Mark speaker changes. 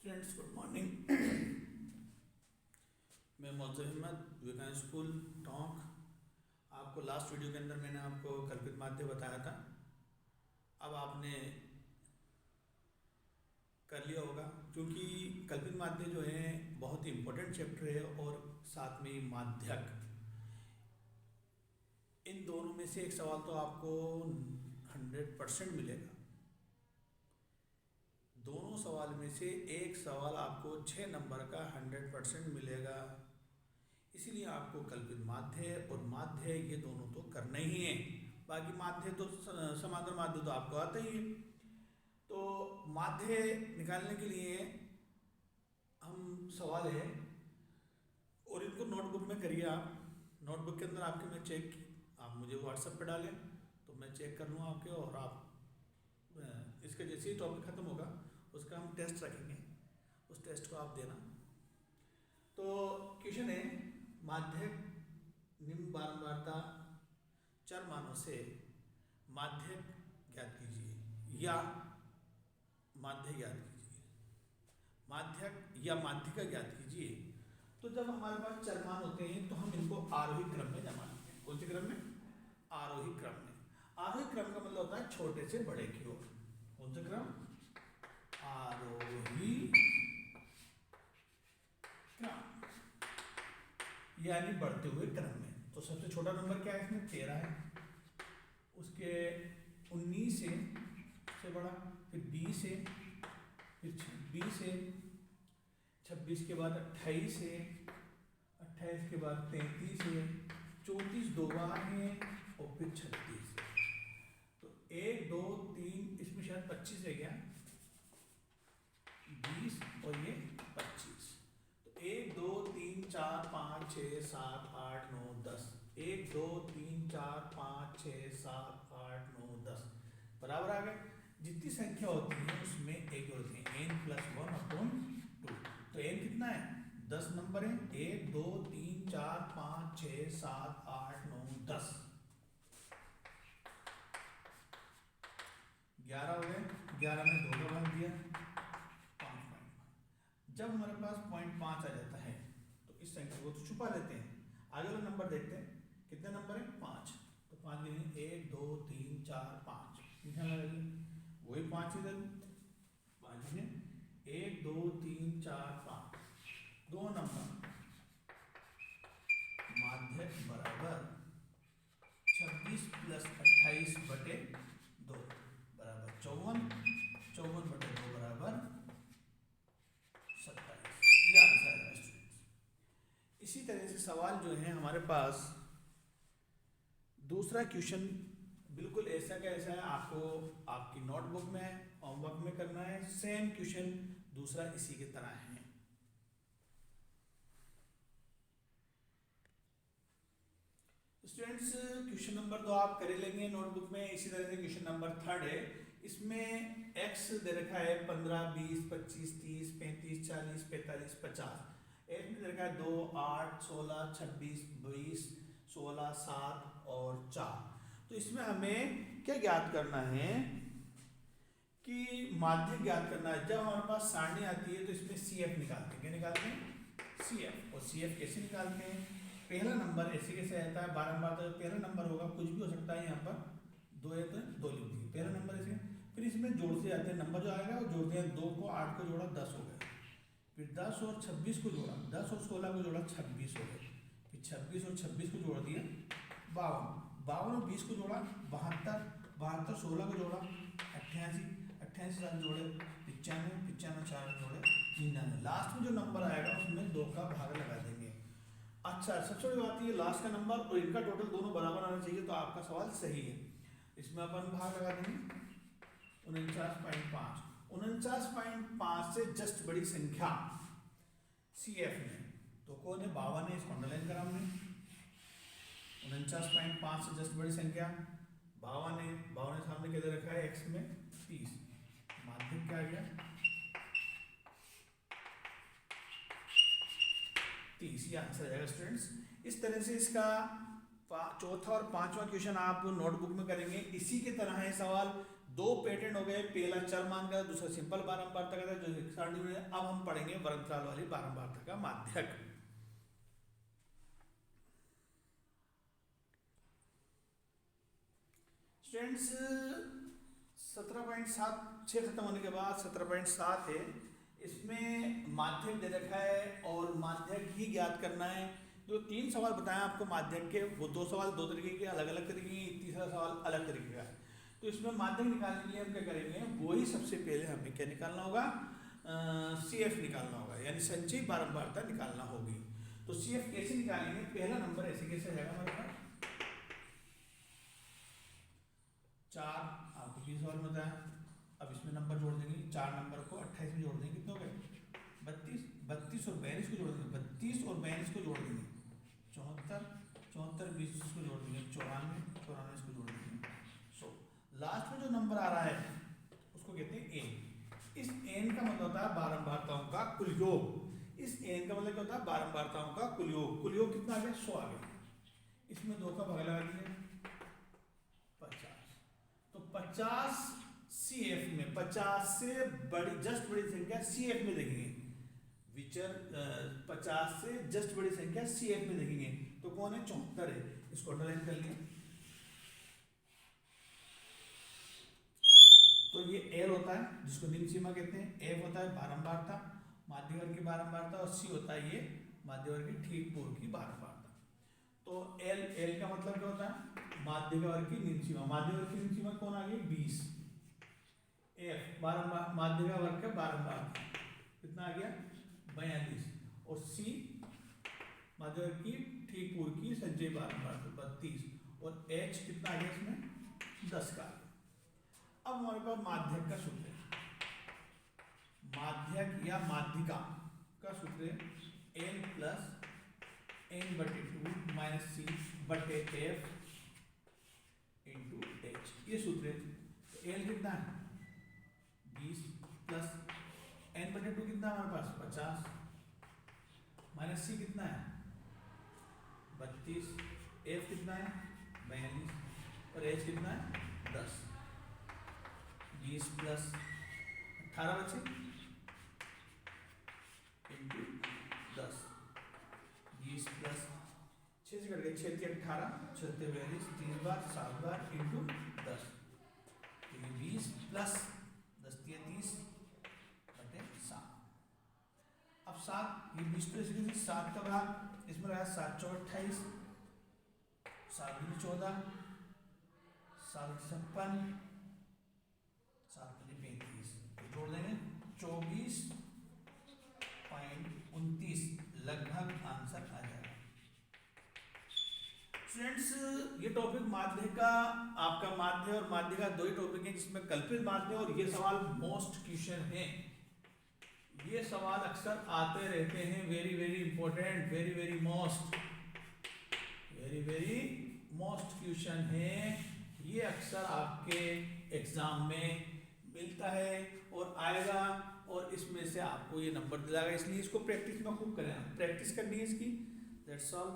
Speaker 1: Friends, good morning. मैं मौजूद Ahmad, Vivekananda school Tonk. आपको लास्ट वीडियो के अंदर मैंने आपको कल्पित माध्य बताया था। अब आपने कर लिया होगा, क्योंकि कल्पित माध्य जो है बहुत ही इम्पोर्टेंट चैप्टर है और साथ में ही माध्यक, इन दोनों में से एक सवाल तो आपको 100% मिलेगा। दोनों सवाल में से एक सवाल आपको 6 नंबर का 100% मिलेगा। इसीलिए आपको कल्पित माध्य और माध्य ये दोनों तो करना ही है। बाकी माध्य तो समांतर माध्य तो आपको आता ही है। तो माध्य निकालने के लिए हम सवाल है और इनको नोटबुक में करिए। आप नोटबुक के अंदर आपके मैं चेक, आप मुझे व्हाट्सएप पे डालें तो मैं चेक कर लूँ आपके, और आप इसका जैसे ही टॉपिक ख़त्म होगा उसका हम टेस्ट रखेंगे, उस टेस्ट को आप देना। तो क्वेश्चन है, माध्यक निम्न बारंबारता चर मानों से माध्यक ज्ञात कीजिए या माध्य ज्ञात कीजिए, माध्यक या माध्यिका ज्ञात कीजिए। तो जब हमारे पास चर मान होते हैं तो हम इनको आरोही क्रम में जमा लेते हैं। कौन से क्रम में? आरोही क्रम में। आरोही क्रम का मतलब होता है छोटे से बड़े की ओर। कौन सा क्रम? आरोही क्रम, यानी बढ़ते हुए क्रम में। तो सबसे छोटा नंबर क्या है इसमें? 13 है। उसके 19 से बड़ा, फिर 20 है, फिर 26 है, 26 के बाद 28 है, 28 के बाद 33 है, 34 दो बार है और फिर 36 है। तो 1 2 3, इसमें शायद 25 है क्या? 20 और ये 25। तो 1 2 3 4 5 6 7 8 9 10, 1 2 3 4 5 6 7 8 9 10 बराबर आ गए। जितनी संख्या होती है उसमें एक जोड़ते हैं, n+1/2। तो n कितना है? 10 नंबर है। 1 2 3 4 5 6 7 8 9 10, 11 हो गए। 11 में 2 का भाग दिया, 5.5। जब हमारे पास 0.5 आ जाता है तो इस संख्या को तो छुपा लेते हैं। आगे वाला नंबर देखते हैं, कितने नंबर है? 5। तो 5 गिनेंगे, 1 2 3 4 5, वही 5 इधर 5 में 1 2 3 4 5, 2 नंबर माध्यक बराबर 26 + 28 बटे 2 बराबर 54, 54 बटे 2 बराबर 27। ये आंसर है स्टूडेंट्स। इसी तरह से सवाल जो है हमारे पास दूसरा क्वेश्चन बिल्कुल ऐसा का ऐसा है। आपको आपकी नोटबुक में होमवर्क में करना है। सेम क्वेश्चन दूसरा इसी की तरह है। स्टूडेंट्स, क्वेश्चन नंबर 2 आप कर लेंगे नोटबुक में। इसी तरह से क्वेश्चन नंबर 3 है। इसमें x दे रखा है 15 20 25 30 35 40 45 50। x में दे रखा है 2 8 16 26 20 16 7 और 4। तो इसमें हमें क्या ज्ञात करना है कि माध्य ज्ञात करना है। जब हमारे पास सारणी आती है तो इसमें CF निकालते हैं। क्या निकालते हैं? CF। और CF कैसे निकालते हैं? पहला नंबर ऐसे कैसे आता है? बारंबार तो पहला नंबर होगा, कुछ भी हो सकता है। यहाँ पर 2 है तो 2 लिख दिए, पहला नंबर ऐसे। फिर इसमें जोड़ते जाते हैं, नंबर जो आएगा वो जोड़ते हैं। 2 को 8 को जोड़ा 10 हो गए, फिर 10 और 26 को जोड़ा, 10 और 16 को जोड़ा 26 हो गए, फिर 26 और 26 को जोड़ दिया 52, 52 और 20 को जोड़ा 72, 72 16 को जोड़ा 88, 88 साथ जोड़े 95, 95 4 जोड़े 99। लास्ट में जो नंबर आएगा उसमें 2 का भाग लगा देंगे। अच्छा, सबसे बड़ी बात ये लास्ट का नंबर और इनका टोटल दोनों बराबर आना चाहिए, तो आपका सवाल सही है। इसमें अपन भाग लगा देंगे 49.5। 49.5 से जस्ट बड़ी संख्या CF में तो कौन है? 52 है। इसको अंडरलाइन करा हमने। 49.5 से जस्ट बड़ी संख्या 52 है। 52 सामने क्या दे रखा है? x में 30। माध्यक क्या आ गया? 30। ये आंसर आ जाएगा स्टूडेंट्स। इस तरह से इसका चौथा और पांचवा क्वेश्चन आप नोटबुक में करेंगे। इसी के तरह है सवाल दो पैटर्न हो गए, पहला चर मान का, दूसरा सिंपल बारंबारता का था जो एक्स्ट्राऑर्डिनरी है। अब हम पढ़ेंगे वर्गमूल वाली बारंबारता का माध्यक। स्टूडेंट्स 17.7 6 खत्म होने के बाद 17.7 है, इसमें माध्यक दे रखा है और माध्यक ही ज्ञात करना है। जो 3 सवाल बताया आपको माध्यक के, वो 2 सवाल 2 तरीके के अलग अलग तरीके के, तीसरा सवाल अलग तरीके का है। तो इसमें माध्यक निकालने के लिए हम क्या करेंगे, वही सबसे पहले हमें क्या निकालना होगा, CF निकालना होगा, यानी संचयी बारंबारता निकालना होगी। तो CF कैसे निकालेंगे, पहला नंबर ऐसे कैसे जाएगा हमारे पास 4, आपको 20 सवाल में बताया। अब इसमें नंबर जोड़ देंगे, 4 नंबर को 28 में जोड़ देंगे, कितने हो गए 32, 32 और 42 को जोड़ देंगे, 32 और 42 को जोड़ देंगे 74, 74 20 को जोड़ देंगे 94, 94 इसको जोड़ देंगे 100। लास्ट में जो नंबर आ रहा है उसको कहते हैं n। इस n का मतलब होता है बारंबारताओं का कुल योग। इस n का मतलब क्या होता है, बारंबारताओं का कुल योग। कुल योग कितना आ गया, 100 आ गया। इसमें 2 का भाग लगा दीजिए 50। तो 50 CF में 50 से बड़ी जस्ट बड़ी संख्या CF में देखेंगे, विचर 50 से जस्ट बड़ी संख्या CF में देखेंगे तो कौन है, 74 है। इसको अंडरलाइन कर लिया। तो ये L होता है जिसको निम्न सीमा कहते हैं, F होता है बारंबारता माध्यवर्ग की बारंबारता, और C होता है ये माध्यवर्ग की ठीक पूर्व की बारंबारता। तो L का मतलब क्या होता है, माध्यवर्ग की निम्न सीमा। माध्यवर्ग की निम्न सीमा कौन आ गई 20। F माध्यवर्ग का बारंबारता कितना आ गया 42, और C माध्यवर्ग की ठीक पूर्व की संचयी बारंबारता 32, और H कितना आ गया इसमें 10 का। अब हमारे पास माध्यक का सूत्र है, माध्यक या माध्यिका का सूत्र है n plus n/2 minus C बटे F इंटू H, ये सूत्र है। तो L कितना है 20 प्लस n/2 कितना हमारे पास 50, माइनस C कितना है 32, F कितना है 42, और H कितना है 10। 20 प्लस 18 बचे इंटू 10, 20 प्लस 6 से कट गए 6 × 18, 6 × 42, 30 बार 7 बार इंटू 10। तो ये 20 प्लस 10 × 30 बटे 7। अब 7 ये 20 तो इसके 7 का भाग इसमें रहा 7 × 28, 7 × 14, 7 × 56, 7 × 35, जोड़ देंगे 24.29, लगभग आंसर आ जाएगा। स्टूडेंट्स ये टॉपिक माध्य का, आपका माध्य और माध्यिका दो ही टॉपिक हैं जिसमें कल्पित माध्य, और ये सवाल मोस्ट क्वेश्चन है। ये सवाल अक्सर आते रहते हैं, very very important, very very most question है। ये अक्सर आपके एग्जाम में मिलता है और आएगा, और इसमें से आपको ये नंबर दिलाएगा, इसलिए इसको प्रैक्टिस में खूब करें, प्रैक्टिस करनी है इसकी। That's all.